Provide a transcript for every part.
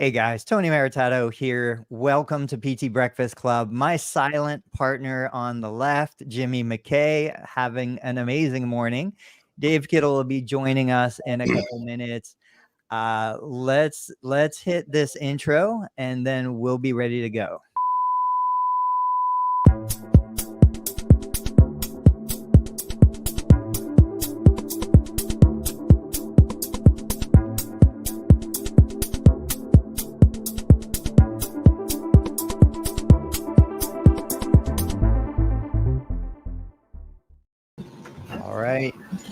Hey guys, Tony Maritato here. Welcome to PT Breakfast Club. My silent partner on the left, Jimmy McKay, having an amazing morning. Dave Kittle will be joining us in a couple minutes. Let's hit this intro and then we'll be ready to go.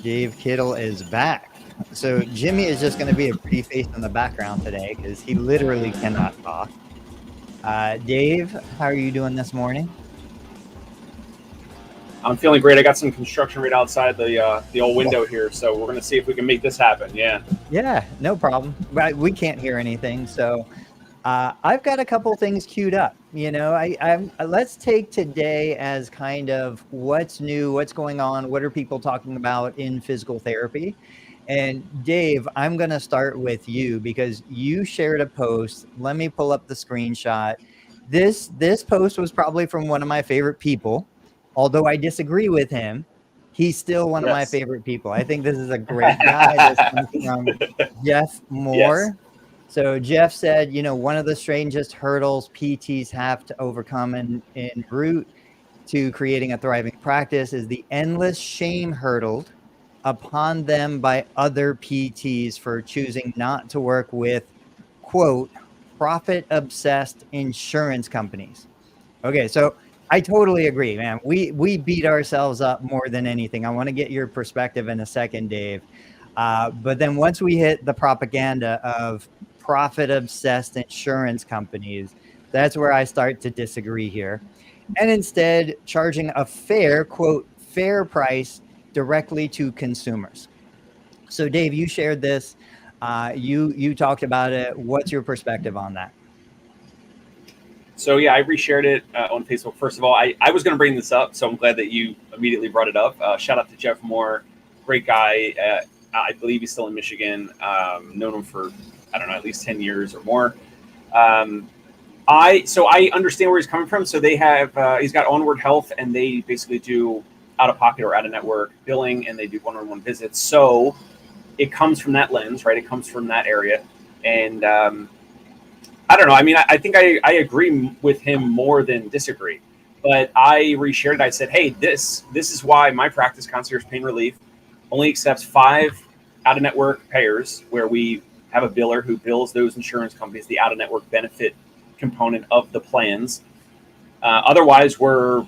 Dave Kittle is back. So Jimmy is just going to be a pretty face in the background today because he literally cannot talk. Dave, how are you doing this morning? I'm feeling great. I got some construction right outside the old window here, so we're going to see if we can make this happen. Yeah, no problem. But we can't hear anything, so I've got a couple things queued up. Let's take today as kind of what's new, what's going on, what are people talking about in physical therapy. And Dave, I'm going to start with you because you shared a post. Let me pull up the screenshot. This post was probably from one of my favorite people. Although I disagree with him, he's still one of my favorite people. I think this is a great guy. This comes from Jeff Moore. Yes. So Jeff said, one of the strangest hurdles PTs have to overcome en route to creating a thriving practice is the endless shame hurled upon them by other PTs for choosing not to work with, quote, profit-obsessed insurance companies. Okay, so I totally agree, man. We beat ourselves up more than anything. I want to get your perspective in a second, Dave. But then once we hit the propaganda of profit-obsessed insurance companies, that's where I start to disagree here. And instead, charging a fair, quote, fair price directly to consumers. So, Dave, you shared this. You talked about it. What's your perspective on that? So, I reshared it on Facebook. First of all, I was going to bring this up, so I'm glad that you immediately brought it up. Shout out to Jeff Moore. Great guy. I believe he's still in Michigan. Known him for, at least 10 years or more. I understand where he's coming from. So they have, he's got Onward Health, and they basically do out-of-pocket or out-of-network billing, and they do one-on-one visits. So it comes from that lens, right? It comes from that area. And I don't know. I mean, I think I agree with him more than disagree. But I reshared it. I said, hey, this is why my practice, Concierge Pain Relief, only accepts 5 out-of-network payers where we have a biller who bills those insurance companies the out-of-network benefit component of the plans. Otherwise, we're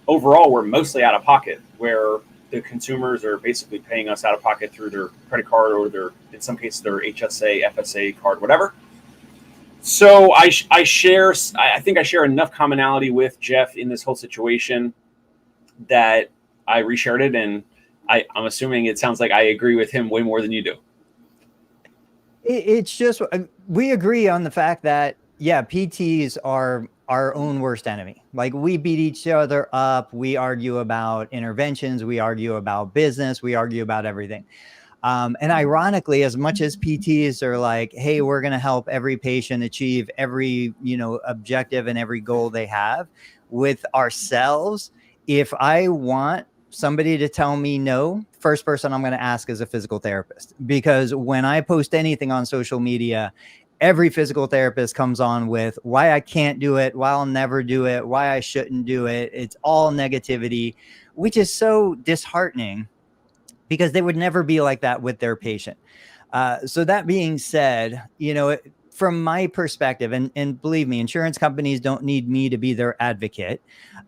mostly out-of-pocket, where the consumers are basically paying us out-of-pocket through their credit card or in some cases, their HSA, FSA card, whatever. So I think I share enough commonality with Jeff in this whole situation that I reshared it, and I'm assuming it sounds like I agree with him way more than you do. It's just, we agree on the fact that, PTs are our own worst enemy. Like, we beat each other up. We argue about interventions. We argue about business. We argue about everything. And ironically, as much as PTs are like, hey, we're going to help every patient achieve every, objective and every goal they have with ourselves, if I want somebody to tell me no, first person I'm going to ask is a physical therapist, because when I post anything on social media, every physical therapist comes on with why I can't do it, why I'll never do it, why I shouldn't do it. It's all negativity, which is so disheartening because they would never be like that with their patient. So that being said, from my perspective, and believe me, insurance companies don't need me to be their advocate.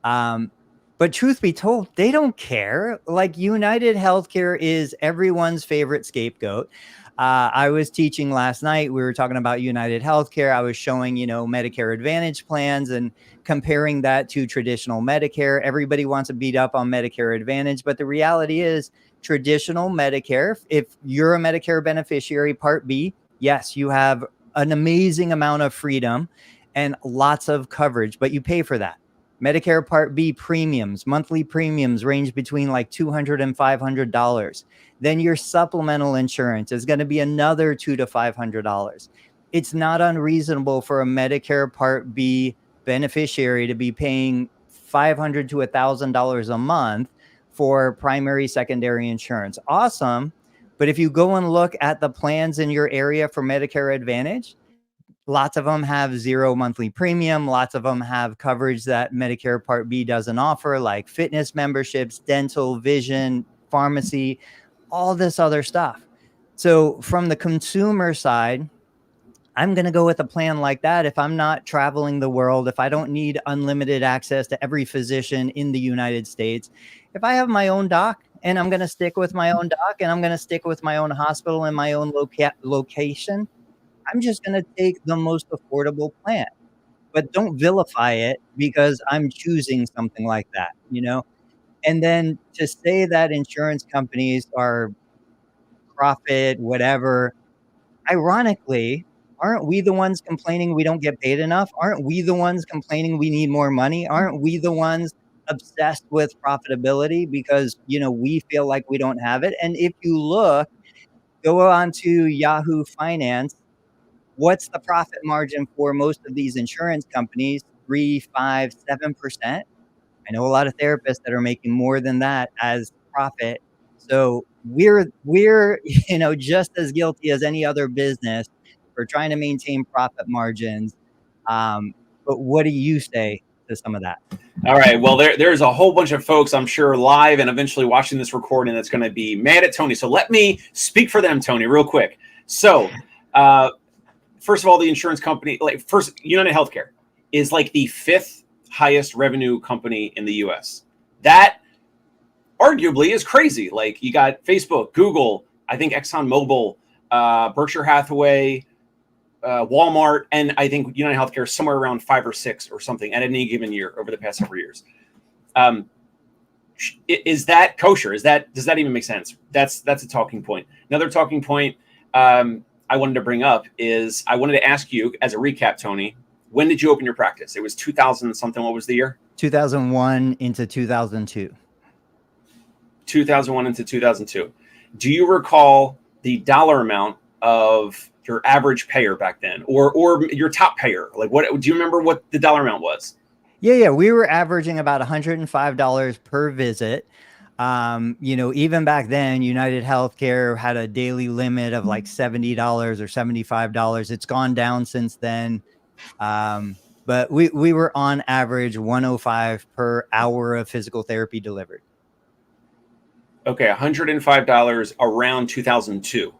But truth be told, they don't care. Like, United Healthcare is everyone's favorite scapegoat. I was teaching last night. We were talking about United Healthcare. I was showing, Medicare Advantage plans and comparing that to traditional Medicare. Everybody wants to beat up on Medicare Advantage. But the reality is traditional Medicare, if you're a Medicare beneficiary, Part B, yes, you have an amazing amount of freedom and lots of coverage, but you pay for that. Medicare Part B premiums, monthly premiums range between like $200 and $500. Then your supplemental insurance is going to be another $200 to $500. it's not unreasonable for a Medicare Part B beneficiary to be paying $500 to $1,000 a month for primary, secondary insurance. Awesome. But if you go and look at the plans in your area for Medicare Advantage, lots of them have zero monthly premium. Lots of them have coverage that Medicare Part B doesn't offer, like fitness memberships, dental, vision, pharmacy, all this other stuff. So from the consumer side, I'm going to go with a plan like that if I'm not traveling the world, if I don't need unlimited access to every physician in the United States. If I have my own doc and I'm going to stick with my own doc and I'm going to stick with my own hospital and my own location, I'm just going to take the most affordable plan. But don't vilify it because I'm choosing something like that, you know? And then to say that insurance companies are profit, whatever, ironically, aren't we the ones complaining we don't get paid enough? Aren't we the ones complaining we need more money? Aren't we the ones obsessed with profitability because, you know, we feel like we don't have it? And if you look, go on to Yahoo Finance, what's the profit margin for most of these insurance companies? 3, 5, 7%. I know a lot of therapists that are making more than that as profit. So we're you know, just as guilty as any other business for trying to maintain profit margins. But what do you say to some of that? All right. Well, there's a whole bunch of folks, I'm sure, live and eventually watching this recording that's going to be mad at Tony. So let me speak for them, Tony, real quick. So first of all, the insurance company, like first, United Healthcare is like the 5th highest revenue company in the US. That arguably is crazy. Like you got Facebook, Google, I think ExxonMobil, Berkshire Hathaway, Walmart, and I think United Healthcare is somewhere around 5 or 6 or something at any given year over the past several years. Is that kosher? Does that even make sense? That's a talking point. Another talking point I wanted to bring up is I wanted to ask you as a recap, Tony, when did you open your practice? It was 2000 something. What was the year? 2001 into 2002. 2001 into 2002. Do you recall the dollar amount of your average payer back then, or your top payer? Like, what do you remember what the dollar amount was? Yeah. We were averaging about $105 per visit. You know, even back then, United Healthcare had a daily limit of like $70 or $75. It's gone down since then. But we were on average $105 per hour of physical therapy delivered. Okay, $105 around 2002.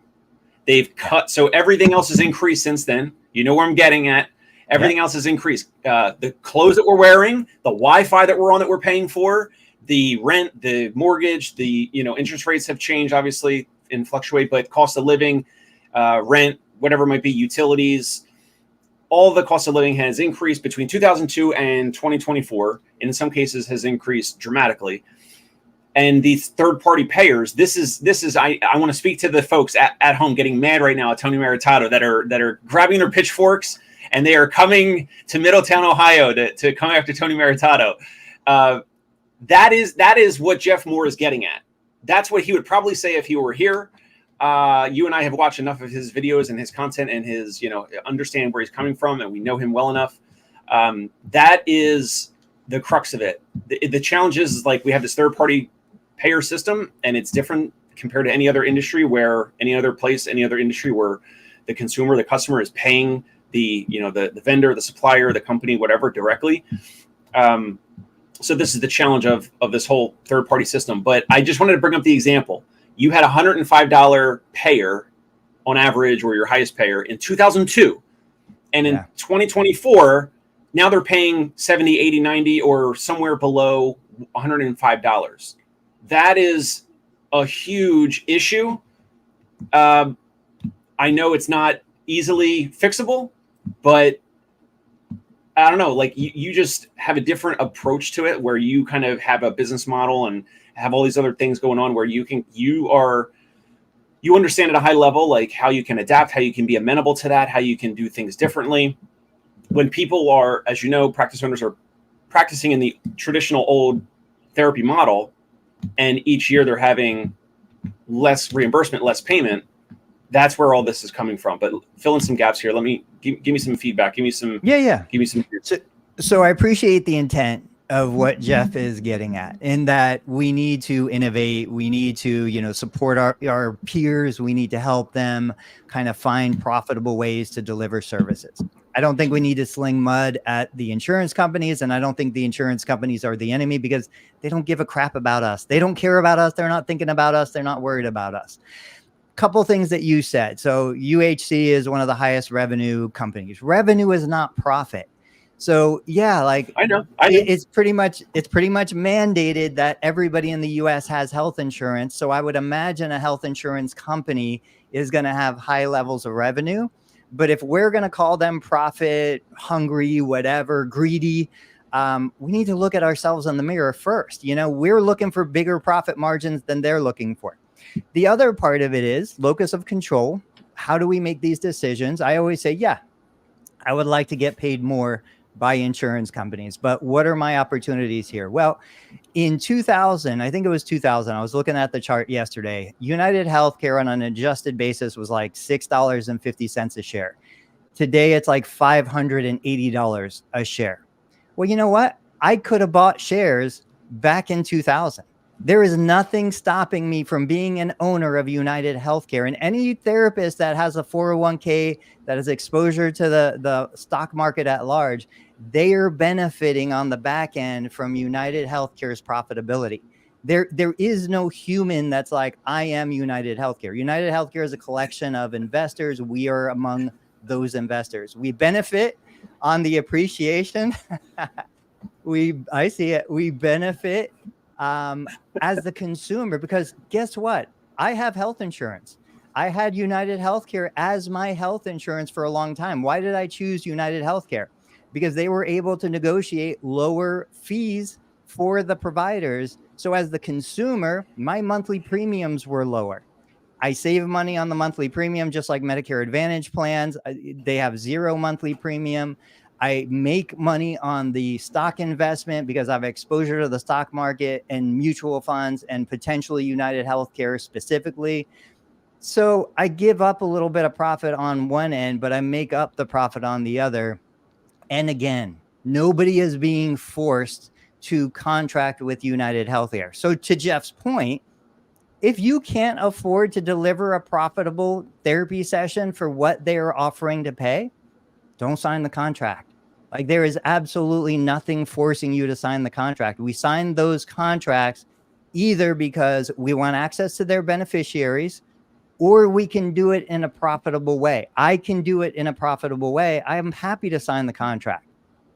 They've cut, so everything else has increased since then. You know where I'm getting at. Everything else has increased. The clothes that we're wearing, the Wi-Fi that we're on that we're paying for, the rent, the mortgage, the interest rates have changed, obviously, and fluctuate, but cost of living, rent, whatever it might be, utilities, all the cost of living has increased between 2002 and 2024. In some cases has increased dramatically. And these third-party payers, this is I want to speak to the folks at home getting mad right now at Tony Maritato that are grabbing their pitchforks and they are coming to Middletown, Ohio to come after Tony Maritato. That is what Jeff Moore is getting at. That's what he would probably say if he were here. You and I have watched enough of his videos and his content and his, understand where he's coming from, and we know him well enough. That is the crux of it. The challenge is like we have this third-party payer system, and it's different compared to any other industry where any other industry where the consumer, the customer is paying the vendor, the supplier, the company, whatever, directly. So this is the challenge of this whole third-party system. But I just wanted to bring up the example. You had a $105 payer on average, or your highest payer, in 2002. And in 2024, now they're paying 70, 80, 90, or somewhere below $105. That is a huge issue. I know it's not easily fixable, but I don't know, like you just have a different approach to it where you kind of have a business model and have all these other things going on where you understand at a high level, like how you can adapt, how you can be amenable to that, how you can do things differently. When people are, as you know, practice owners are practicing in the traditional old therapy model, and each year they're having less reimbursement, less payment, that's where all this is coming from. But fill in some gaps here. Let me give me some feedback. Give me some. Yeah. Give me some. So I appreciate the intent of what Jeff is getting at, in that we need to innovate. We need to, support our peers. We need to help them kind of find profitable ways to deliver services. I don't think we need to sling mud at the insurance companies, and I don't think the insurance companies are the enemy, because they don't give a crap about us. They don't care about us. They're not thinking about us. They're not worried about us. Couple things that you said. So UHC is one of the highest revenue companies. Revenue is not profit. So yeah, like I know. It's pretty much mandated that everybody in the US has health insurance. So I would imagine a health insurance company is going to have high levels of revenue. But if we're going to call them profit hungry, whatever, greedy, we need to look at ourselves in the mirror first. We're looking for bigger profit margins than they're looking for. The other part of it is locus of control. How do we make these decisions? I always say, yeah, I would like to get paid more by insurance companies, but what are my opportunities here? Well, in 2000, I think it was 2000, I was looking at the chart yesterday. United Healthcare on an adjusted basis was like $6.50 a share. Today, it's like $580 a share. Well, you know what? I could have bought shares back in 2000. There is nothing stopping me from being an owner of United Healthcare. And any therapist that has a 401k, that has exposure to the stock market at large, they are benefiting on the back end from United Healthcare's profitability. There is no human that's like, I am United Healthcare. United Healthcare is a collection of investors. We are among those investors. We benefit on the appreciation. I see it. We benefit as the consumer, because guess what? I have health insurance. I had United Healthcare as my health insurance for a long time. Why did I choose United Healthcare? Because they were able to negotiate lower fees for the providers. So as the consumer, my monthly premiums were lower. I save money on the monthly premium, just like Medicare Advantage plans. They have zero monthly premium. I make money on the stock investment because I have exposure to the stock market and mutual funds and potentially United Healthcare specifically. So I give up a little bit of profit on one end, but I make up the profit on the other. And again, nobody is being forced to contract with United Healthcare. So to Jeff's point, if you can't afford to deliver a profitable therapy session for what they are offering to pay, don't sign the contract. Like, there is absolutely nothing forcing you to sign the contract. We signed those contracts either because we want access to their beneficiaries, or we can do it in a profitable way. I can do it in a profitable way. I am happy to sign the contract,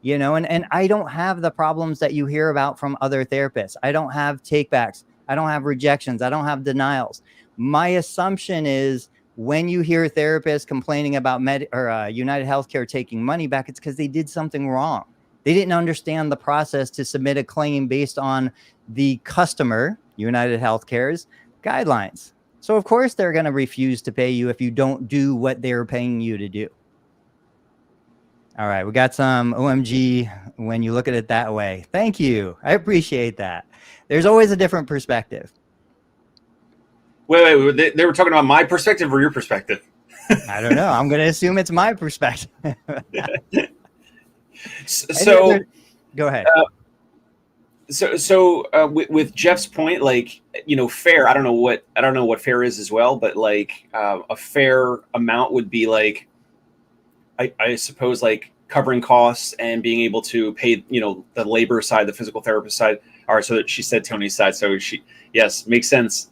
and I don't have the problems that you hear about from other therapists. I don't have takebacks. I don't have rejections. I don't have denials. My assumption is, when you hear therapists complaining about United Healthcare taking money back, it's because they did something wrong. They didn't understand the process to submit a claim based on the customer, United Healthcare's guidelines. So of course they're going to refuse to pay you if you don't do what they're paying you to do. All right, we got some OMG when you look at it that way. Thank you. I appreciate that. There's always a different perspective. Wait. They were talking about my perspective or your perspective? I don't know. I'm going to assume it's my perspective. So go ahead. With Jeff's point, fair. I don't know what fair is as well, but a fair amount would be I suppose covering costs and being able to pay the labor side, the physical therapist side. All right, so she said Tony's side. So yes, makes sense.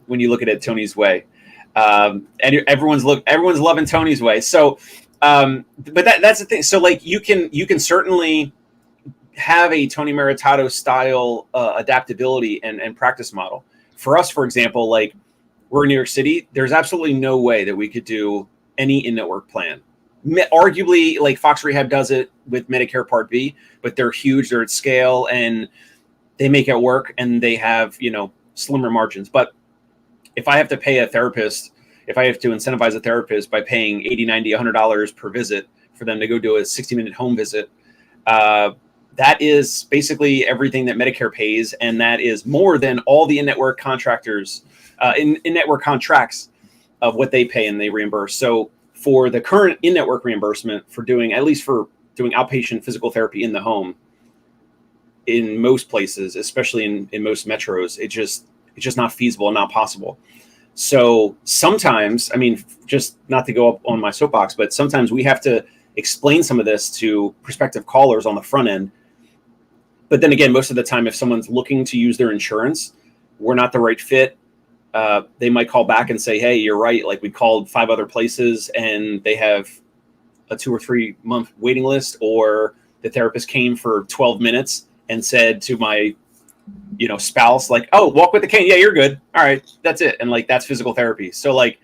When you look at it Tony's way, and everyone's loving Tony's way. So, but that's the thing. So you can certainly have a Tony Maritato style adaptability and practice model. For us, for example, we're in New York City. There's absolutely no way that we could do any in-network plan. Arguably, Fox Rehab does it with Medicare Part B, but they're huge. They're at scale and they make it work, and they have slimmer margins. But if I have to pay a therapist, if I have to incentivize a therapist by paying $80, $90, $100 per visit for them to go do a 60-minute home visit, that is basically everything that Medicare pays, and that is more than all the in-network contractors, in-network contracts of what they pay and they reimburse. So for the current in-network reimbursement for doing, at least for doing outpatient physical therapy in the home, in most places, especially in most metros, it's just not feasible and not possible. So sometimes, I mean, just not to go up on my soapbox, but sometimes we have to explain some of this to prospective callers on the front end. But then again, most of the time, if someone's looking to use their insurance, we're not the right fit. They might call back and say, hey, you're right. Like, we called 5 other places and they have a 2 or 3 month waiting list, or the therapist came for 12 minutes and said to my, spouse, like, oh, walk with the cane. Yeah, you're good. All right. That's it. And like, that's physical therapy. So like,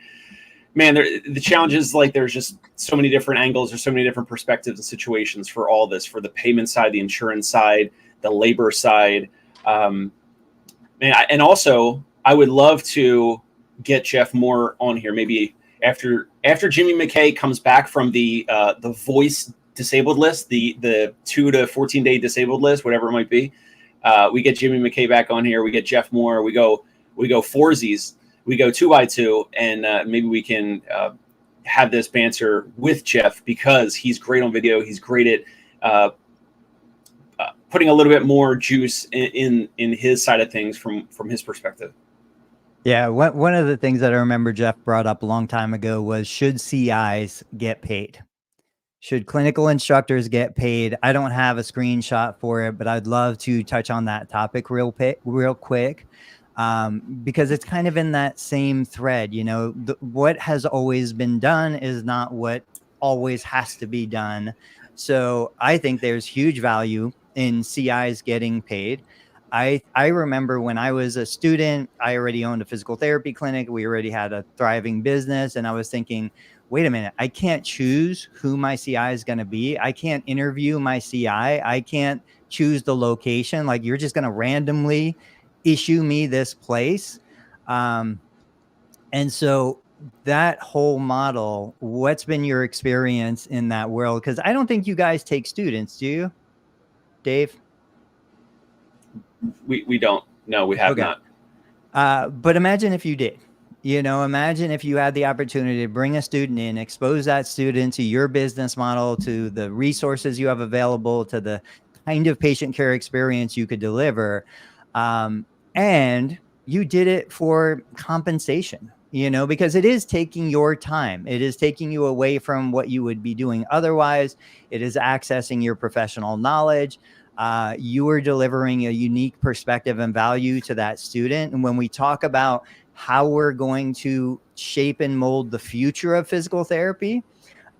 man, the challenge is like, there's just so many different angles. There's so many different perspectives and situations for all this, for the payment side, the insurance side, the labor side. And also I would love to get Jeff Moore on here. Maybe after Jimmy McKay comes back from the voice disabled list, the 2 to 14 day disabled list, whatever it might be. We get Jimmy McKay back on here. We get Jeff Moore. We go foursies. We go 2x2, and maybe we can have this banter with Jeff, because he's great on video. He's great at putting a little bit more juice in his side of things from his perspective. Yeah, one of the things that I remember Jeff brought up a long time ago was, should CIs get paid? Should clinical instructors get paid? I don't have a screenshot for it, but I'd love to touch on that topic real quick, because it's kind of in that same thread. What has always been done is not what always has to be done. So I think there's huge value in CIs getting paid. I remember when I was a student, I already owned a physical therapy clinic. We already had a thriving business. And I was thinking, wait a minute, I can't choose who my CI is going to be. I can't interview my CI. I can't choose the location. Like, you're just going to randomly issue me this place. And so that whole model, what's been your experience in that world? Because I don't think you guys take students, do you, Dave? We don't. No, we have not. But imagine if you did. Imagine if you had the opportunity to bring a student in, expose that student to your business model, to the resources you have available, to the kind of patient care experience you could deliver. And you did it for compensation, because it is taking your time. It is taking you away from what you would be doing otherwise. It is accessing your professional knowledge. You are delivering a unique perspective and value to that student. And when we talk about how we're going to shape and mold the future of physical therapy,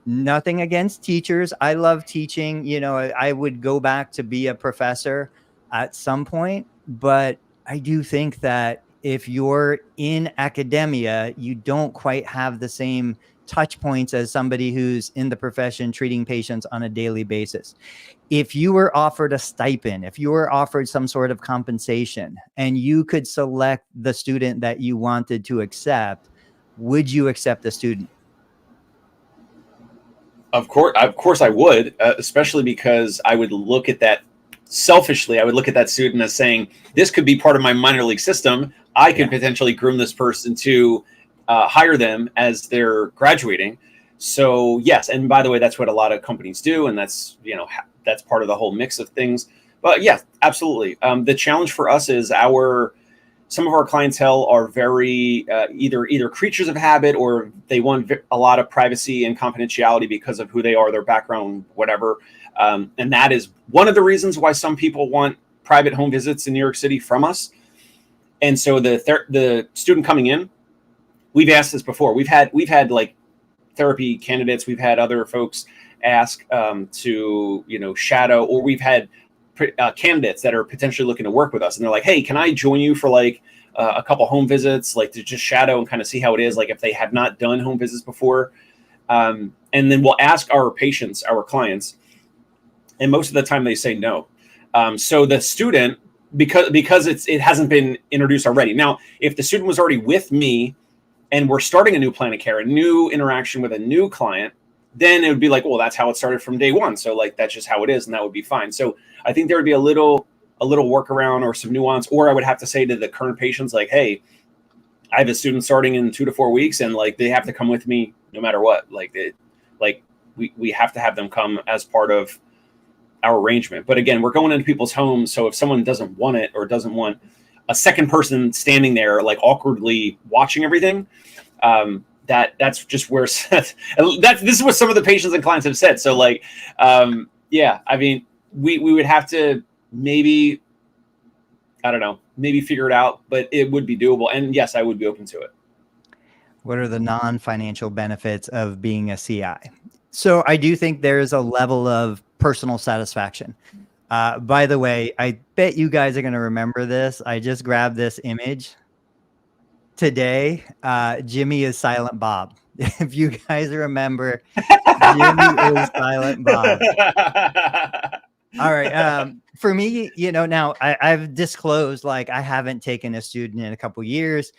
nothing against teachers. I love teaching. I would go back to be a professor at some point, but I do think that if you're in academia, you don't quite have the same touch points as somebody who's in the profession treating patients on a daily basis. If you were offered a stipend, if you were offered some sort of compensation, and you could select the student that you wanted to accept, would you accept the student? Of course I would, especially because I would look at that selfishly. I would look at that student as saying, this could be part of my minor league system. I could potentially groom this person to hire them as they're graduating. So yes, and by the way, that's what a lot of companies do, and that's that's part of the whole mix of things. But yeah, absolutely. The challenge for us is some of our clientele are very either creatures of habit, or they want a lot of privacy and confidentiality because of who they are, their background, whatever. And that is one of the reasons why some people want private home visits in New York City from us. And so the student coming in, we've asked this before. We've had like therapy candidates. We've had other folks ask to shadow, or we've had candidates that are potentially looking to work with us, and they're like, hey, can I join you for like a couple home visits, like to just shadow and kind of see how it is, like if they have not done home visits before. And then we'll ask our patients, our clients, and most of the time they say no. So the student, because it hasn't been introduced already. Now, if the student was already with me and we're starting a new plan of care, a new interaction with a new client, then it would be like, well, that's how it started from day one. So like, that's just how it is, and that would be fine. So I think there would be a little workaround or some nuance, or I would have to say to the current patients, like, hey, I have a student starting in 2 to 4 weeks, and like they have to come with me no matter what. We have to have them come as part of our arrangement. But again, we're going into people's homes, so if someone doesn't want it or doesn't want a second person standing there like awkwardly watching everything, that's just where this is what some of the patients and clients have said. So like, yeah, I mean, we would have to maybe, I don't know, maybe figure it out, but it would be doable. And yes, I would be open to it. What are the non-financial benefits of being a CI? So I do think there's a level of personal satisfaction. By the way, I bet you guys are going to remember this. I just grabbed this image today. Jimmy is Silent Bob. If you guys remember, Jimmy is Silent Bob. All right. For me, now I've disclosed, like, I haven't taken a student in a couple years.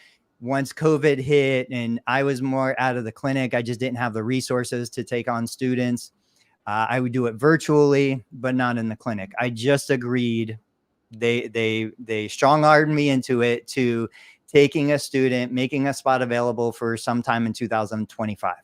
Once COVID hit and I was more out of the clinic, I just didn't have the resources to take on students. I would do it virtually, but not in the clinic. I just agreed. They strong-armed me into it, to taking a student, making a spot available for sometime in 2025.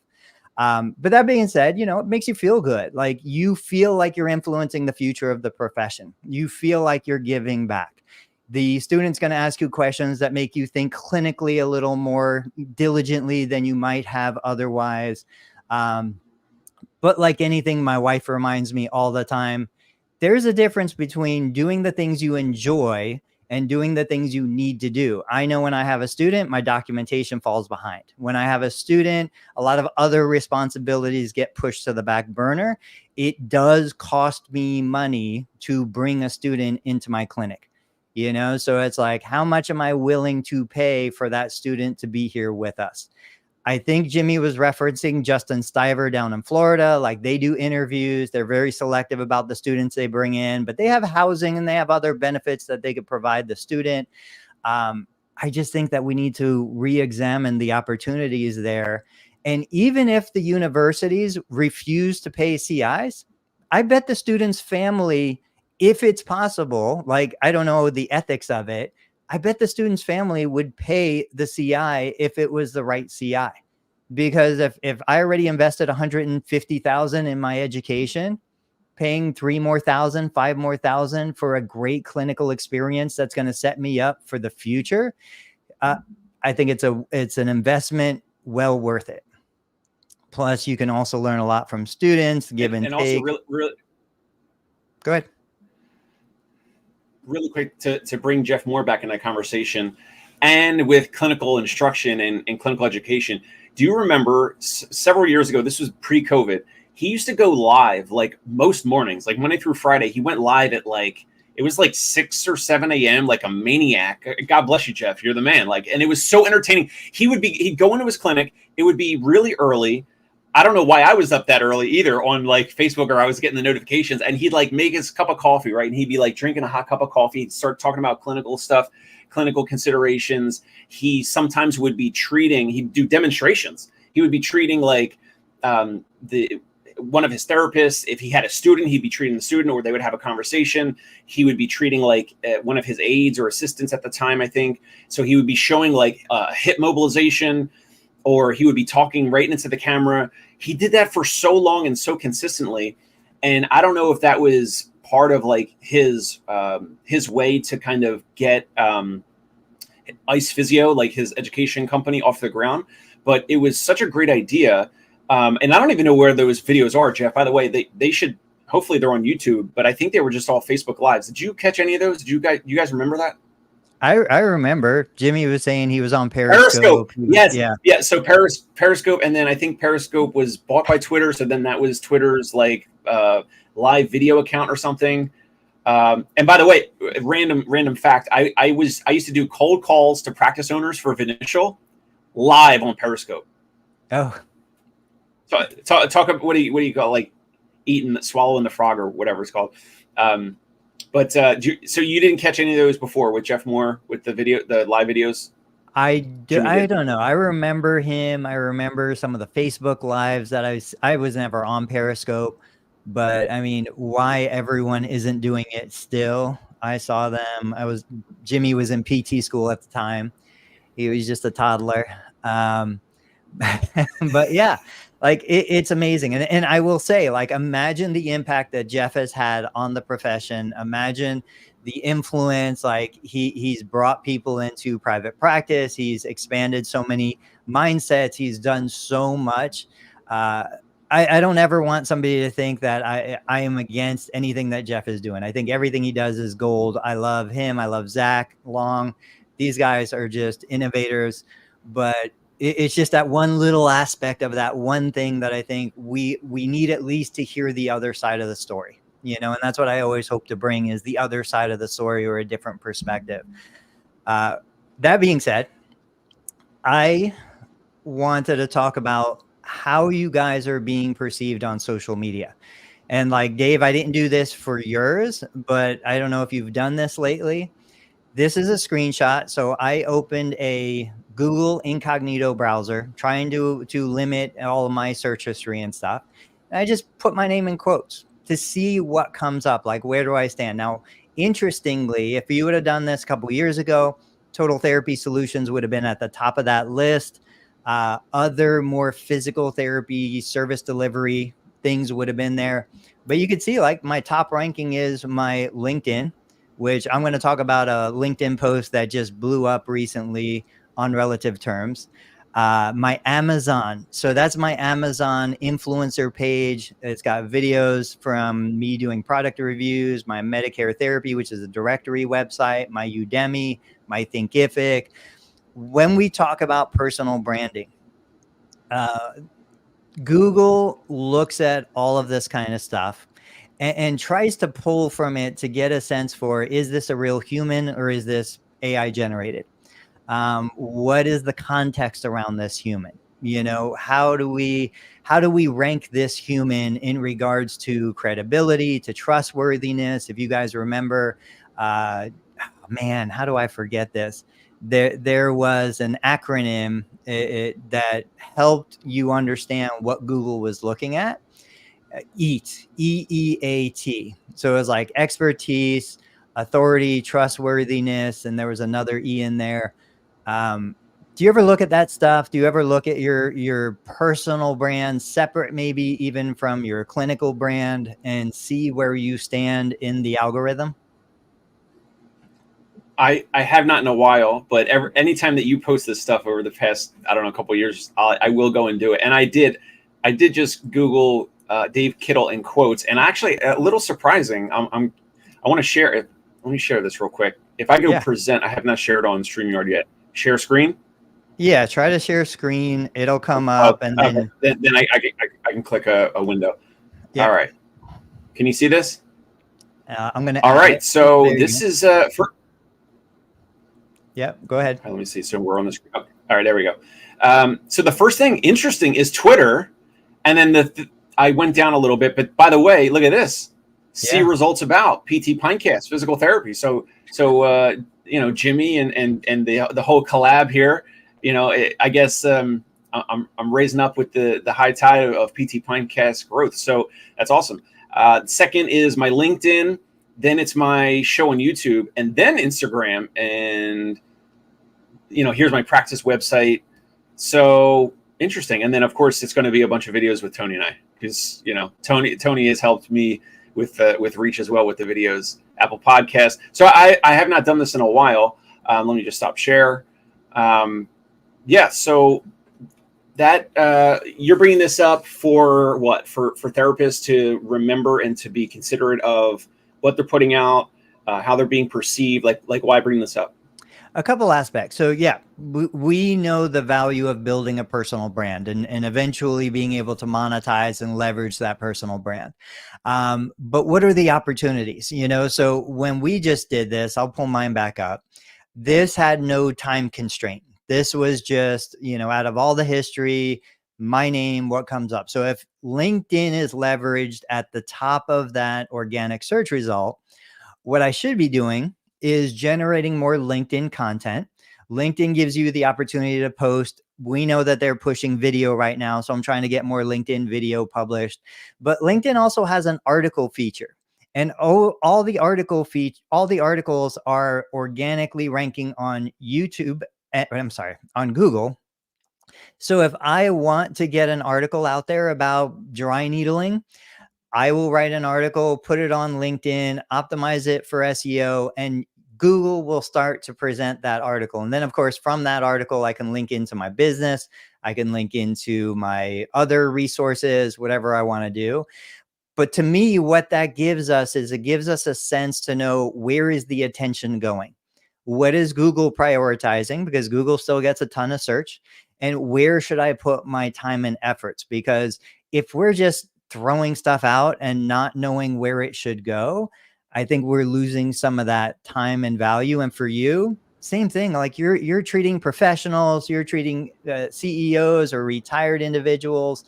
But that being said, it makes you feel good. Like, you feel like you're influencing the future of the profession. You feel like you're giving back. The student's going to ask you questions that make you think clinically a little more diligently than you might have otherwise. But like anything, my wife reminds me all the time, there's a difference between doing the things you enjoy and doing the things you need to do. I know when I have a student, my documentation falls behind. When I have a student, a lot of other responsibilities get pushed to the back burner. It does cost me money to bring a student into my clinic. So it's like, how much am I willing to pay for that student to be here with us? I think Jimmy was referencing Justin Stiver down in Florida. Like, they do interviews. They're very selective about the students they bring in, but they have housing and they have other benefits that they could provide the student. I just think that we need to re-examine the opportunities there. And even if the universities refuse to pay CIs, I bet the student's family, if it's possible, like, I don't know the ethics of it, I bet the student's family would pay the CI if it was the right CI. Because if I already invested $150,000 in my education, paying $3,000 more, $5,000 more for a great clinical experience that's going to set me up for the future, I think it's an investment well worth it. Plus, you can also learn a lot from students, give and take. Also, really, go ahead. Really quick, to bring Jeff Moore back in that conversation, and with clinical instruction and clinical education. Do you remember several years ago, this was pre-COVID, he used to go live like most mornings, like Monday through Friday. He went live at it was like 6 or 7 a.m. like a maniac. God bless you, Jeff. You're the man. And it was so entertaining. He'd go into his clinic. It would be really early. I don't know why I was up that early either on like Facebook, or I was getting the notifications, and he'd like make his cup of coffee, right? And he'd be like drinking a hot cup of coffee. He'd start talking about clinical stuff, clinical considerations. He sometimes would be treating, he'd do demonstrations. He would be treating like one of his therapists. If he had a student, he'd be treating the student, or they would have a conversation. He would be treating like one of his aides or assistants at the time, I think. So he would be showing like hip mobilization, or he would be talking right into the camera. He did that for so long and so consistently. And I don't know if that was part of like his way to kind of get Ice Physio, like his education company, off the ground. But it was such a great idea. And I don't even know where those videos are, Jeff. By the way, they should, hopefully they're on YouTube, but I think they were just all Facebook Lives. Did you catch any of those? Did you guys remember that? I remember Jimmy was saying he was on Periscope. Yes. Yeah. So Periscope. And then I think Periscope was bought by Twitter. So then that was Twitter's like live video account or something. And by the way, random fact, I used to do cold calls to practice owners for Vinicial live on Periscope. Oh, talk about what do you call, like, swallowing the frog or whatever it's called. So you didn't catch any of those before with Jeff Moore, with the live videos? I don't know. I remember him. I remember some of the Facebook lives that I was never on Periscope, but I mean, why everyone isn't doing it still? I saw them. Jimmy was in PT school at the time, He was just a toddler. But yeah, like it's amazing. And I will say, like, imagine the impact that Jeff has had on the profession. Imagine the influence. Like he's brought people into private practice. He's expanded so many mindsets. He's done so much. Uh, I don't ever want somebody to think that I am against anything that Jeff is doing. I think everything he does is gold. I love him. I love Zach Long. These guys are just innovators, but it's just that one little aspect of that one thing that I think we need at least to hear the other side of the story, you know, and that's what I always hope to bring is the other side of the story or a different perspective. That being said, I wanted to talk about how you guys are being perceived on social media. And like Dave, I didn't do this for yours, but I don't know if you've done this lately. This is a screenshot. So I opened a Google incognito browser, trying to limit all of my search history and stuff. And I just put my name in quotes to see what comes up. Like, where do I stand? Now, interestingly, if you would have done this a couple of years ago, Total Therapy Solutions would have been at the top of that list. Other more physical therapy, service delivery things would have been there. But you could see, like, my top ranking is my LinkedIn, which I'm going to talk about a LinkedIn post that just blew up recently on relative terms. My Amazon. So that's my Amazon influencer page. It's got videos from me doing product reviews, my Medicare therapy, which is a directory website, my Udemy, my Thinkific. When we talk about personal branding, Google looks at all of this kind of stuff and tries to pull from it to get a sense for, is this a real human or is this AI generated? What is the context around this human? You know, how do we rank this human in regards to credibility, to trustworthiness? If you guys remember, man, how do I forget this? There was an acronym that helped you understand what Google was looking at. EAT, EEAT. So it was like expertise, authority, trustworthiness, and there was another E in there. Do you ever look at that stuff? Do you ever look at your personal brand separate, maybe even from your clinical brand, and see where you stand in the algorithm? I have not in a while, but anytime that you post this stuff over the past, I don't know, a couple of years, I will go and do it. And I did just Google Dave Kittle in quotes, and actually a little surprising. I want to share it. Let me share this real quick. If I go present, I have not shared on StreamYard yet. Share screen. Yeah, try to share screen. It'll come up, and then I can click a window. Yep. All right. Can you see this? I'm gonna. All right. So this is for. Yeah, go ahead. Let me see. So we're on the screen. Okay. All right, there we go. So the first thing interesting is Twitter, and then I went down a little bit. But by the way, look at this. See results about PT Pintcast physical therapy. So you know, Jimmy and the whole collab here. You know, I guess I'm raising up with the high tide of PT Pintcast growth. So that's awesome. Second is my LinkedIn. Then it's my show on YouTube, and then Instagram, and you know, here's my practice website. So interesting. And then of course it's going to be a bunch of videos with Tony and I, because you know Tony has helped me with reach as well with the videos. Apple Podcast. So I have not done this in a while. Let me just stop share. So that you're bringing this up for what? For therapists to remember and to be considerate of what they're putting out, how they're being perceived. Like why bring this up? A couple aspects. So yeah, we know the value of building a personal brand and eventually being able to monetize and leverage that personal brand. But what are the opportunities? You know, so when we just did this, I'll pull mine back up. This had no time constraint. This was just, you know, out of all the history, my name, what comes up. So if LinkedIn is leveraged at the top of that organic search result, what I should be doing is generating more LinkedIn content. LinkedIn gives you the opportunity to post. We know that they're pushing video right now, so I'm trying to get more LinkedIn video published. But LinkedIn also has an article feature, and all the articles are organically ranking on YouTube I'm sorry, on Google. So if I want to get an article out there about dry needling, I will write an article, put it on LinkedIn, optimize it for SEO, and Google will start to present that article. And then, of course, from that article, I can link into my business. I can link into my other resources, whatever I want to do. But to me, what that gives us is it gives us a sense to know where is the attention going? What is Google prioritizing? Because Google still gets a ton of search. And where should I put my time and efforts? Because if we're just throwing stuff out and not knowing where it should go, I think we're losing some of that time and value. And for you, same thing. Like you're treating professionals, you're treating CEOs or retired individuals.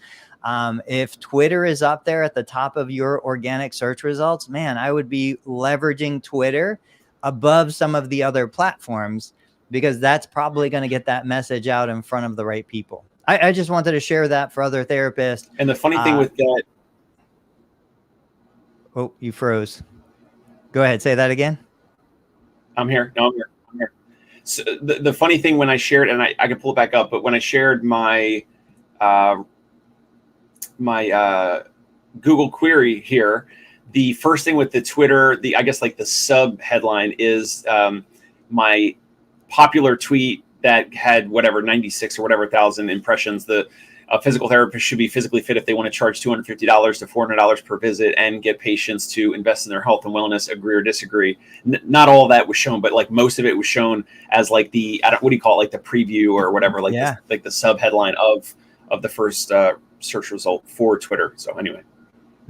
If Twitter is up there at the top of your organic search results, man, I would be leveraging Twitter above some of the other platforms, because that's probably going to get that message out in front of the right people. I just wanted to share that for other therapists. And the funny thing with that. Oh, you froze. Go ahead. Say that again. I'm here. No, I'm here. I'm here. So the funny thing when I shared, and I can pull it back up, but when I shared my Google query here, the first thing with the Twitter, I guess like the sub headline is my popular tweet that had whatever 96 or whatever thousand impressions. A physical therapist should be physically fit if they want to charge $250 to $400 per visit and get patients to invest in their health and wellness, agree or disagree. Not all of that was shown, but like most of it was shown as like what do you call it? Like the preview or whatever, like like the sub headline of the first search result for Twitter. So anyway.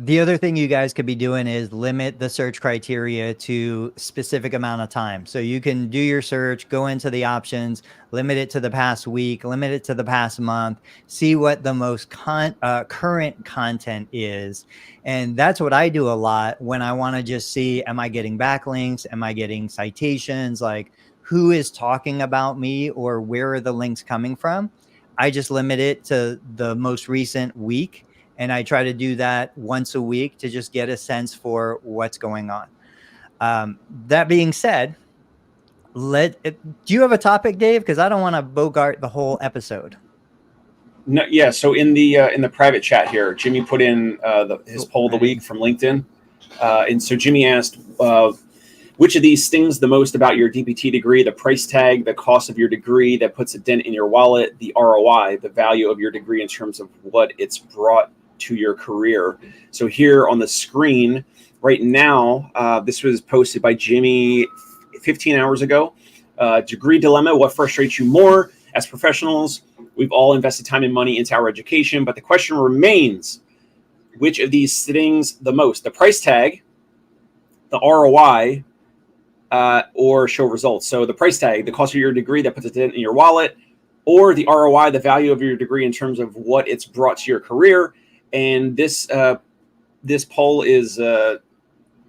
The other thing you guys could be doing is limit the search criteria to specific amount of time. So you can do your search, go into the options, limit it to the past week, limit it to the past month, see what the most current content is. And that's what I do a lot when I want to just see, am I getting backlinks? Am I getting citations? Like who is talking about me or where are the links coming from? I just limit it to the most recent week. And I try to do that once a week to just get a sense for what's going on. That being said, do you have a topic, Dave? Because I don't want to bogart the whole episode. No, yeah. So in the private chat here, Jimmy put in his poll of the week from LinkedIn, and so Jimmy asked, which of these stings the most about your DPT degree? The price tag, the cost of your degree that puts a dent in your wallet, the ROI, the value of your degree in terms of what it's brought to your career. So here on the screen right now, this was posted by Jimmy 15 hours ago. Degree dilemma: what frustrates you more? As professionals, we've all invested time and money into our education, but the question remains, which of these stings the most? The price tag, the ROI, or show results. So the price tag, the cost of your degree that puts a dent in your wallet, or the ROI, the value of your degree in terms of what it's brought to your career. And this poll is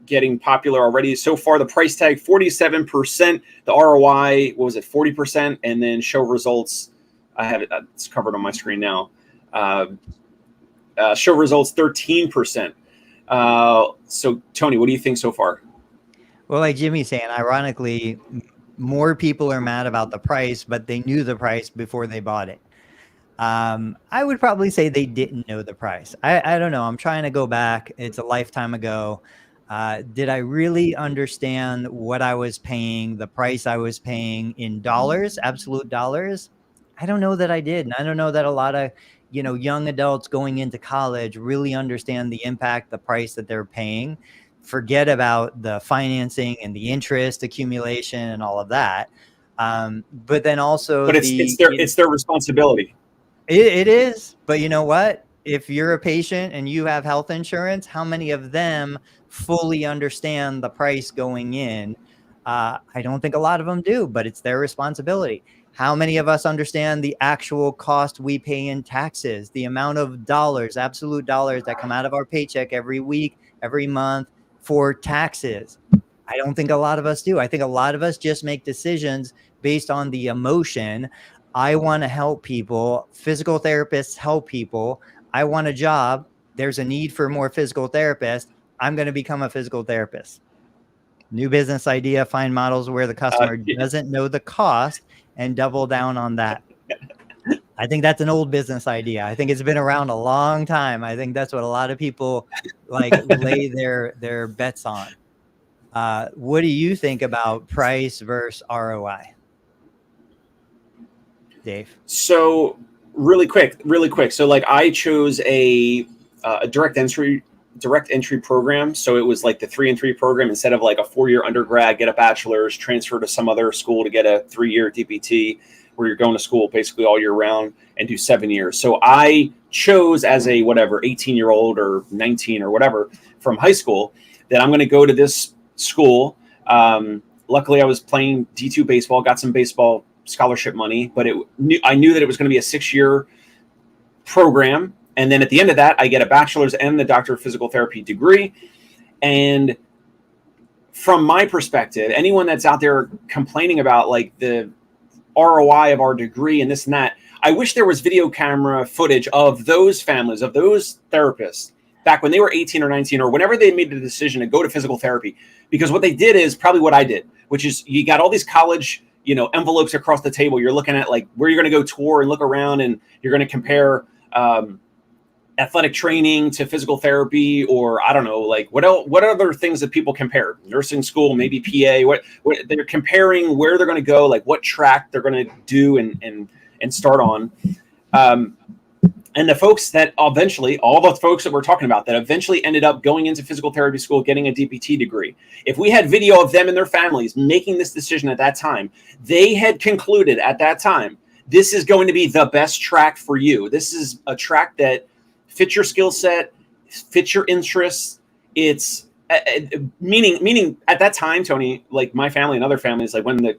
getting popular already. So far, the price tag 47%, the ROI, what was it, 40%, and then show results. I have it; it's covered on my screen now. Show results 13%. So Tony, what do you think so far? Well, like Jimmy's saying, ironically, more people are mad about the price, but they knew the price before they bought it. I would probably say they didn't know the price. I don't know. I'm trying to go back. It's a lifetime ago. Did I really understand what I was paying, the price I was paying in dollars, absolute dollars? I don't know that I did. And I don't know that a lot of, young adults going into college really understand the impact, the price that they're paying. Forget about the financing and the interest accumulation and all of that. But then also, it's their responsibility. It is, but you know what? If you're a patient and you have health insurance, how many of them fully understand the price going in? I don't think a lot of them do, but it's their responsibility. How many of us understand the actual cost we pay in taxes, the amount of dollars, absolute dollars that come out of our paycheck every week, every month for taxes? I don't think a lot of us do. I think a lot of us just make decisions based on the emotion. I want to help people. Physical therapists help people. I want a job. There's a need for more physical therapists. I'm going to become a physical therapist. New business idea: find models where the customer doesn't know the cost and double down on that. I think that's an old business idea. I think it's been around a long time. I think that's what a lot of people like lay their bets on. What do you think about price versus ROI, Dave? So really quick. So like I chose a direct entry program. So it was like the 3-and-3 program instead of like a 4-year undergrad, get a bachelor's, transfer to some other school to get a 3-year DPT, where you're going to school basically all year round and do 7 years. So I chose as a 18-year-old or 19 or whatever from high school that I'm going to go to this school. Luckily, I was playing D2 baseball, got some baseball scholarship money, but I knew that it was going to be a 6-year program. And then at the end of that, I get a bachelor's and the doctor of physical therapy degree. And from my perspective, anyone that's out there complaining about like the ROI of our degree and this and that, I wish there was video camera footage of those families, of those therapists back when they were 18 or 19 or whenever they made the decision to go to physical therapy. Because what they did is probably what I did, which is you got all these college, envelopes across the table. You're looking at like where you're going to go tour and look around, and you're going to compare athletic training to physical therapy, or I don't know, like what other things that people compare? Nursing school, maybe PA. What they're comparing where they're going to go, like what track they're going to do and start on. And the folks that eventually, all the folks that we're talking about that eventually ended up going into physical therapy school, getting a DPT degree. If we had video of them and their families making this decision at that time, they had concluded at that time, this is going to be the best track for you. This is a track that fits your skill set, fits your interests. It's meaning at that time, Tony, like my family and other families, like when the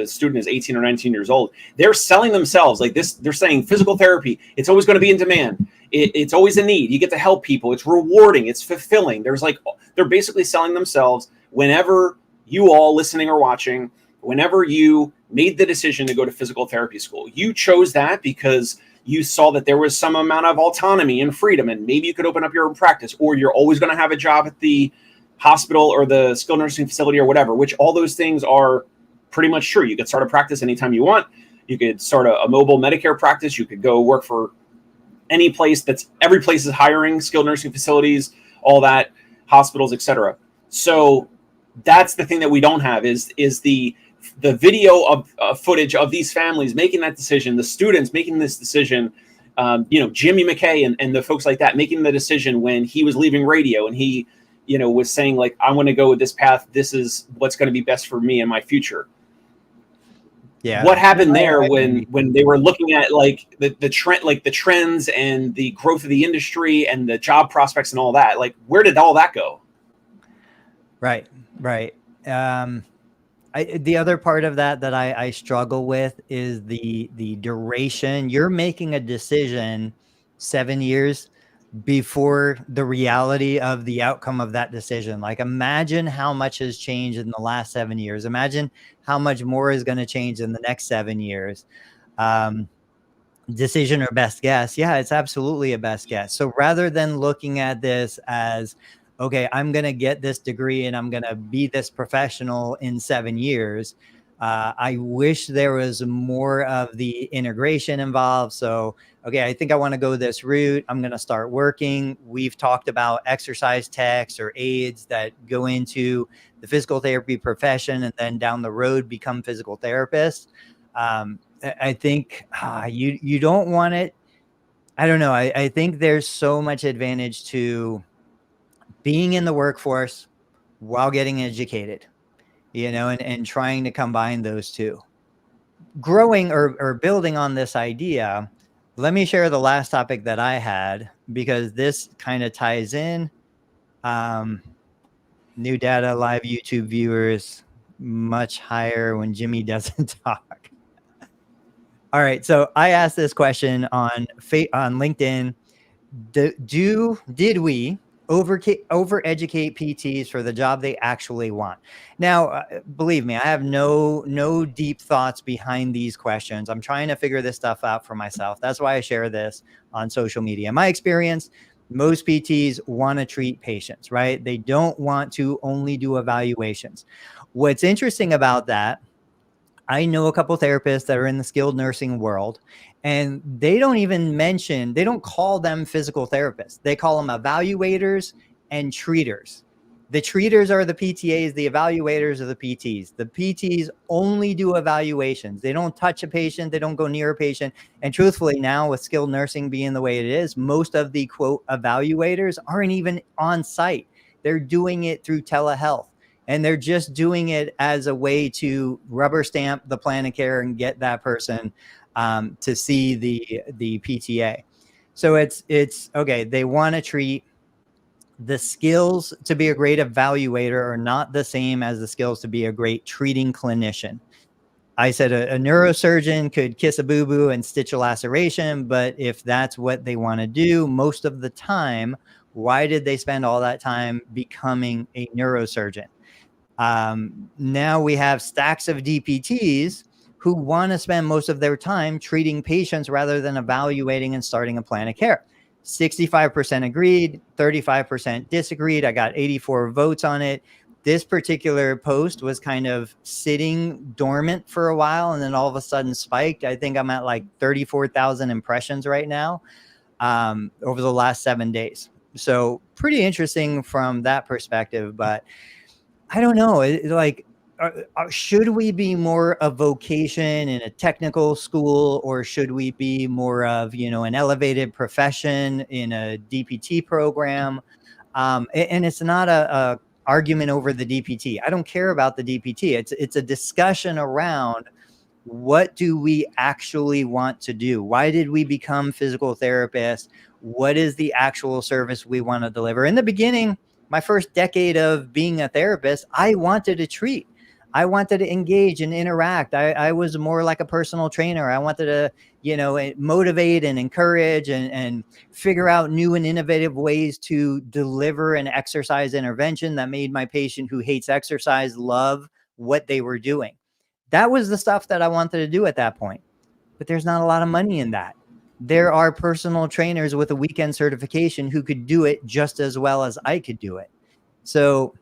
student is 18 or 19 years old, they're selling themselves like this. They're saying physical therapy, it's always going to be in demand. It's always a need. You get to help people. It's rewarding. It's fulfilling. They're basically selling themselves. Whenever you all listening or watching, whenever you made the decision to go to physical therapy school, you chose that because you saw that there was some amount of autonomy and freedom, and maybe you could open up your own practice, or you're always going to have a job at the hospital or the skilled nursing facility or whatever, which all those things are pretty much true. You could start a practice anytime you want. You could start a mobile Medicare practice. You could go work for any place every place is hiring skilled nursing facilities, all that, hospitals, etc. So that's the thing that we don't have is the video of footage of these families making that decision, the students making this decision, Jimmy McKay and the folks like that making the decision when he was leaving radio and he, was saying like, I want to go with this path. This is what's going to be best for me and my future. Yeah. What happened there when they were looking at like the trend, like the trends and the growth of the industry and the job prospects and all that? Like, where did all that go? Right. The other part of that I struggle with is the duration. You're making a decision 7 years before the reality of the outcome of that decision. Like, imagine how much has changed in the last 7 years. Imagine how much more is going to change in the next 7 years. Decision or best guess? Yeah, it's absolutely a best guess. So rather than looking at this as, okay, I'm going to get this degree and I'm going to be this professional in 7 years, I wish there was more of the integration involved. So, okay, I think I want to go this route. I'm going to start working. We've talked about exercise techs or aides that go into the physical therapy profession and then down the road become physical therapists. I think you don't want it. I don't know. I think there's so much advantage to being in the workforce while getting educated, and trying to combine those two. Growing or building on this idea, let me share the last topic that I had, because this kind of ties in. New data, live YouTube viewers, much higher when Jimmy doesn't talk. All right, so I asked this question on LinkedIn. Did we over-educate PTs for the job they actually want? Now, believe me, I have no deep thoughts behind these questions. I'm trying to figure this stuff out for myself. That's why I share this on social media. In my experience, most PTs want to treat patients, right? They don't want to only do evaluations. What's interesting about that I know a couple therapists that are in the skilled nursing world, and they don't call them physical therapists. They call them evaluators and treaters. The treaters are the PTAs, the evaluators are the PTs. The PTs only do evaluations. They don't touch a patient, they don't go near a patient. And truthfully, now with skilled nursing being the way it is, most of the quote evaluators aren't even on site. They're doing it through telehealth. And they're just doing it as a way to rubber stamp the plan of care and get that person to see the PTA. So it's okay. They want to treat. The skills to be a great evaluator are not the same as the skills to be a great treating clinician. I said a neurosurgeon could kiss a boo-boo and stitch a laceration, but if that's what they want to do most of the time, why did they spend all that time becoming a neurosurgeon? Now we have stacks of DPTs who want to spend most of their time treating patients rather than evaluating and starting a plan of care. 65% agreed, 35% disagreed. I got 84 votes on it. This particular post was kind of sitting dormant for a while and then all of a sudden spiked. I think I'm at like 34,000 impressions right now over the last 7 days. So pretty interesting from that perspective, but I don't know. Should we be more of vocation in a technical school, or should we be more of, an elevated profession in a DPT program? And it's not a argument over the DPT. I don't care about the DPT. It's a discussion around what do we actually want to do? Why did we become physical therapists? What is the actual service we want to deliver? In the beginning, my first decade of being a therapist, I wanted to treat. I wanted to engage and interact. I was more like a personal trainer. I wanted to, motivate and encourage and figure out new and innovative ways to deliver an exercise intervention that made my patient who hates exercise love what they were doing. That was the stuff that I wanted to do at that point. But there's not a lot of money in that. There are personal trainers with a weekend certification who could do it just as well as I could do it. So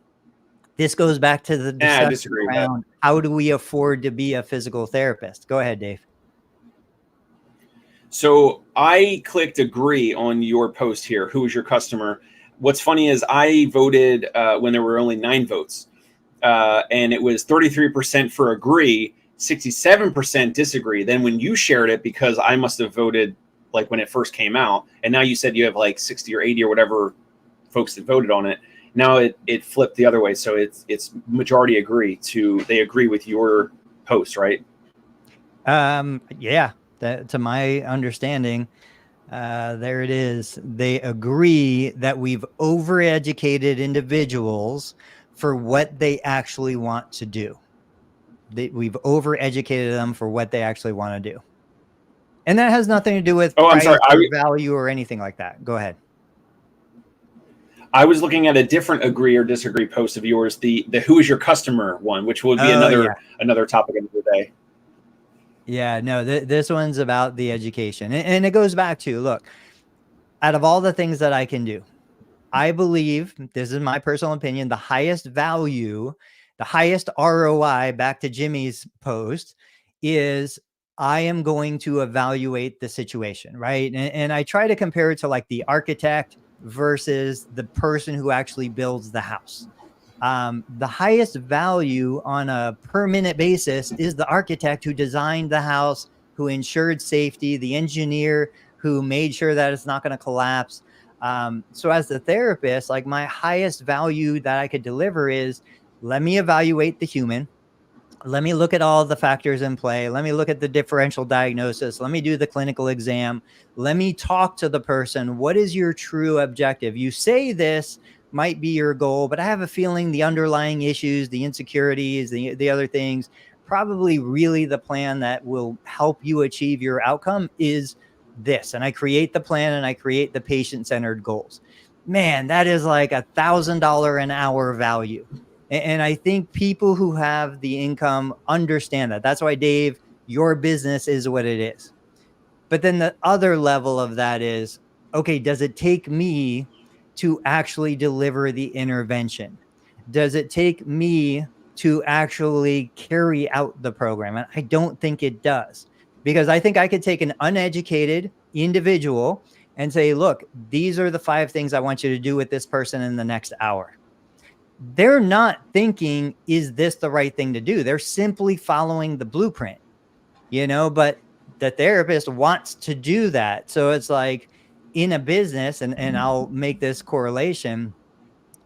this goes back to the discussion around how do we afford to be a physical therapist? Go ahead, Dave. So I clicked agree on your post here. Who is your customer? What's funny is I voted when there were only 9 votes, and it was 33% for agree, 67% disagree. Then when you shared it, because I must have voted like when it first came out, and now you said you have like 60 or 80 or whatever folks that voted on it. Now it flipped the other way. So it's majority agree they agree with your post, right? Yeah, to my understanding, there it is. They agree that we've overeducated individuals for what they actually want to do. We've overeducated them for what they actually want to do. And that has nothing to do with price or value or anything like that. Go ahead. I was looking at a different agree or disagree post of yours, the who is your customer one, which would be another topic another day. Yeah, no, this one's about the education. And it goes back to, look, out of all the things that I can do, I believe, this is my personal opinion, the highest value, the highest ROI, back to Jimmy's post, is I am going to evaluate the situation, right? And I try to compare it to like the architect versus the person who actually builds the house. The highest value on a per minute basis is the architect who designed the house, who ensured safety, the engineer who made sure that it's not going to collapse. So as the therapist, like my highest value that I could deliver is, let me evaluate the human. Let me look at all the factors in play. Let me look at the differential diagnosis. Let me do the clinical exam. Let me talk to the person. What is your true objective? You say this might be your goal, but I have a feeling the underlying issues, the insecurities, the other things, probably really the plan that will help you achieve your outcome is this. And I create the plan and I create the patient-centered goals. Man, that is like $1,000 an hour value. And I think people who have the income understand that. That's why, Dave, your business is what it is. But then the other level of that is, okay, does it take me to actually deliver the intervention? Does it take me to actually carry out the program. And I don't think it does, because I think I could take an uneducated individual and say, look, these are the 5 things I want you to do with this person in the next hour. They're not thinking, is this the right thing to do? They're simply following the blueprint, but the therapist wants to do that. So it's like in a business, and I'll make this correlation.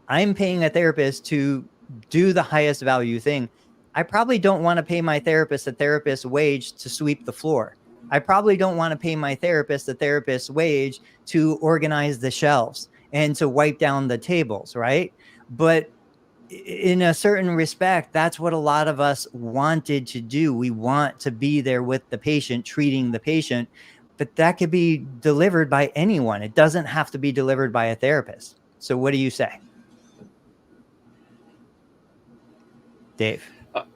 I'm paying a therapist to do the highest value thing. I probably don't want to pay my therapist a therapist's wage to sweep the floor. I probably don't want to pay my therapist a therapist's wage to organize the shelves and to wipe down the tables, right? But in a certain respect, that's what a lot of us wanted to do. We want to be there with the patient, treating the patient, but that could be delivered by anyone. It doesn't have to be delivered by a therapist. So what do you say, Dave?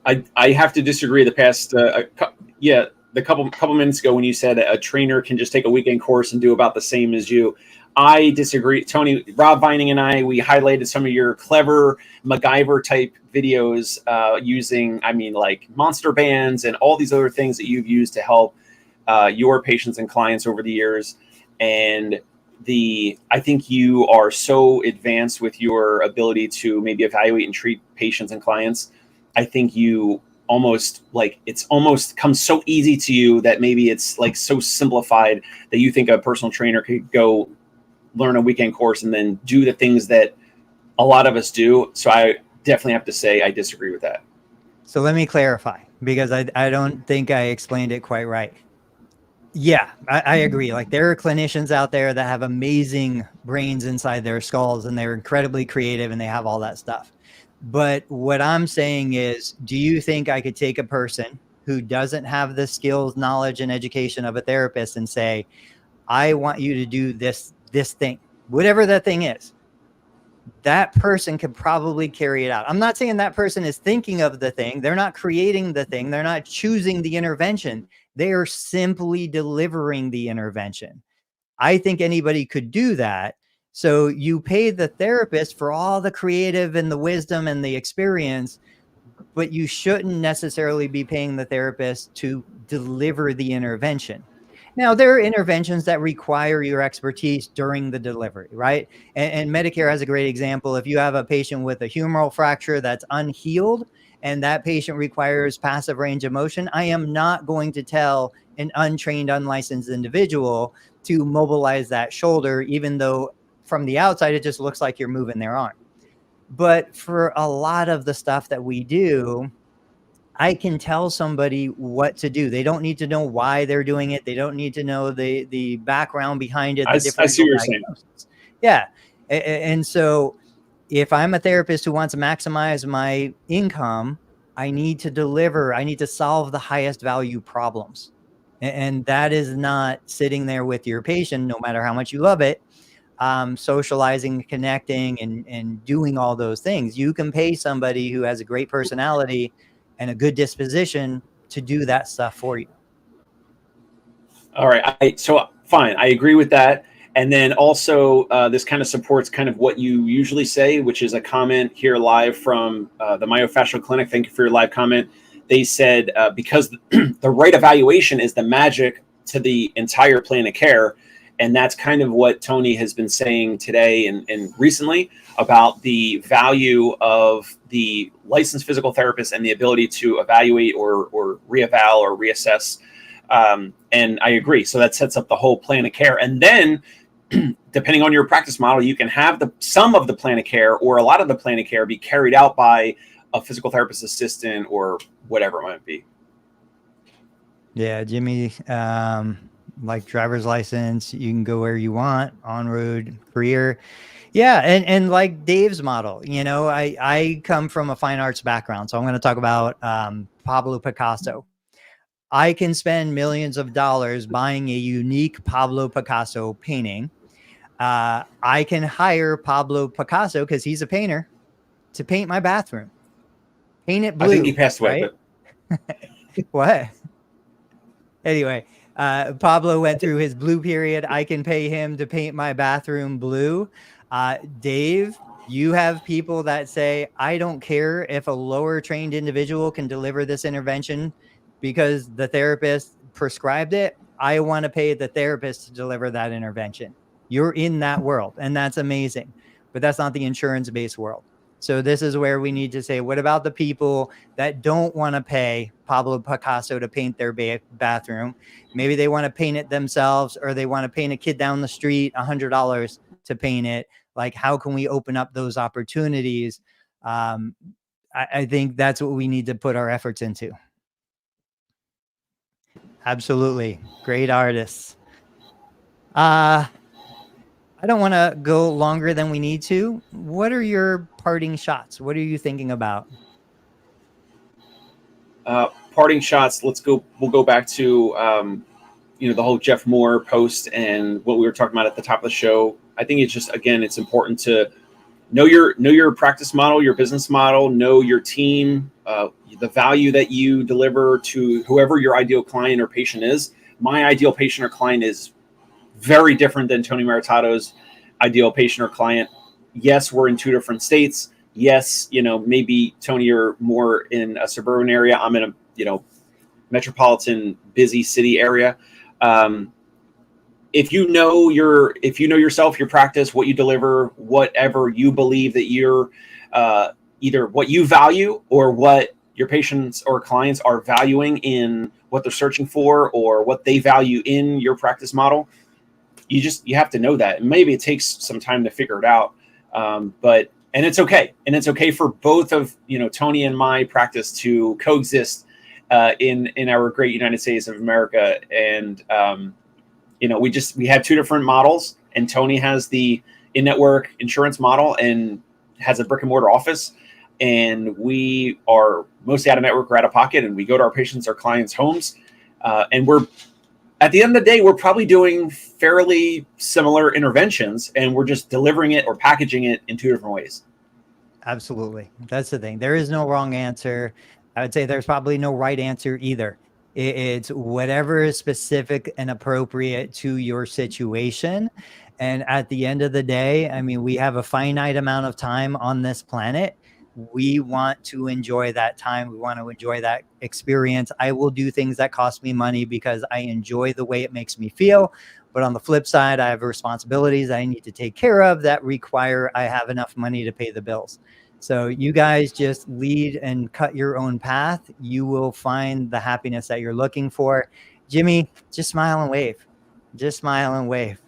I have to disagree. The past, the couple minutes ago when you said a trainer can just take a weekend course and do about the same as you, I disagree. Tony, Rob Vining and I, we highlighted some of your clever MacGyver type videos using, like monster bands and all these other things that you've used to help your patients and clients over the years. And I think you are so advanced with your ability to maybe evaluate and treat patients and clients. I think you it's almost comes so easy to you that maybe it's like so simplified that you think a personal trainer could go learn a weekend course and then do the things that a lot of us do. So I definitely have to say I disagree with that. So let me clarify, because I don't think I explained it quite right. Yeah, I agree. Like, there are clinicians out there that have amazing brains inside their skulls, and they're incredibly creative, and they have all that stuff. But what I'm saying is, do you think I could take a person who doesn't have the skills, knowledge, and education of a therapist and say, I want you to do this thing, whatever that thing is? That person could probably carry it out. I'm not saying that person is thinking of the thing. They're not creating the thing. They're not choosing the intervention. They are simply delivering the intervention. I think anybody could do that. So you pay the therapist for all the creative and the wisdom and the experience, but you shouldn't necessarily be paying the therapist to deliver the intervention. Now, there are interventions that require your expertise during the delivery, right? And Medicare has a great example. If you have a patient with a humeral fracture that's unhealed, and that patient requires passive range of motion, I am not going to tell an untrained, unlicensed individual to mobilize that shoulder, even though from the outside, it just looks like you're moving their arm. But for a lot of the stuff that we do, I can tell somebody what to do. They don't need to know why they're doing it. They don't need to know the background behind it. I see what you're saying. Yeah. And so if I'm a therapist who wants to maximize my income, I need to deliver. I need to solve the highest value problems. And that is not sitting there with your patient, no matter how much you love it, socializing, connecting, and doing all those things. You can pay somebody who has a great personality and a good disposition to do that stuff for you. All right. So fine. I agree with that. And then also this kind of supports kind of what you usually say, which is a comment here live from the Myofascial Clinic. Thank you for your live comment. They said, because the right evaluation is the magic to the entire plan of care. And that's kind of what Tony has been saying today and recently about the value of the licensed physical therapist and the ability to evaluate or reeval or reassess. And I agree. So that sets up the whole plan of care. And then depending on your practice model, you can have some of the plan of care or a lot of the plan of care be carried out by a physical therapist assistant or whatever it might be. Yeah, Jimmy, like driver's license, you can go where you want, on-road career. Yeah, and like Dave's model, I come from a fine arts background, so I'm going to talk about Pablo Picasso. I can spend millions of dollars buying a unique Pablo Picasso painting. I can hire Pablo Picasso, because he's a painter, to paint my bathroom. Paint it blue. I think he passed away. Right? But what? Anyway, Pablo went through his blue period. I can pay him to paint my bathroom blue. Dave You have people that say, I don't care if a lower trained individual can deliver this intervention because the therapist prescribed it. I want to pay the therapist to deliver that intervention. You're in that world, and that's amazing. But that's not the insurance-based world. So this is where we need to say, what about the people that don't want to pay Pablo Picasso to paint their bathroom? Maybe they want to paint it themselves, or they want to paint a kid down the street $100 to paint it. Like, how can we open up those opportunities? I think that's what we need to put our efforts into. Absolutely. Great artists. I don't want to go longer than we need to. What are your parting shots? What are you thinking about? Parting shots. We'll go back to the whole Jeff Moore post and what we were talking about at the top of the show. I think it's just, again, it's important to know your practice model, your business model, know your team, the value that you deliver to whoever your ideal client or patient is. My ideal patient or client is very different than Tony Maritato's ideal patient or client. Yes, we're in two different states. Yes, maybe Tony, you're more in a suburban area. I'm in a metropolitan busy city area. If you know yourself, your practice, what you deliver, whatever you believe that you're either what you value or what your patients or clients are valuing in what they're searching for or what they value in your practice model, you have to know that. And maybe it takes some time to figure it out. And it's okay. And it's okay for both of, Tony and my practice to coexist in our great United States of America. And, we have two different models, and Tony has the in-network insurance model and has a brick and mortar office. And we are mostly out of network or out of pocket, and we go to our patients, our clients' homes. And at the end of the day, we're probably doing fairly similar interventions, and we're just delivering it or packaging it in two different ways. Absolutely. That's the thing. There is no wrong answer. I would say there's probably no right answer either. It's whatever is specific and appropriate to your situation. And at the end of the day, I mean, we have a finite amount of time on this planet. We want to enjoy that time. We want to enjoy that experience. I will do things that cost me money because I enjoy the way it makes me feel. But on the flip side, I have responsibilities I need to take care of that require I have enough money to pay the bills. So you guys just lead and cut your own path. You will find the happiness that you're looking for. Jimmy, just smile and wave. Just smile and wave.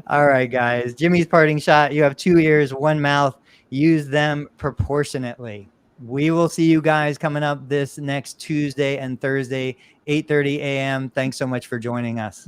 All right, guys. Jimmy's parting shot. You have 2 ears, 1 mouth. Use them proportionately. We will see you guys coming up this next Tuesday and Thursday, 8:30 a.m. Thanks so much for joining us.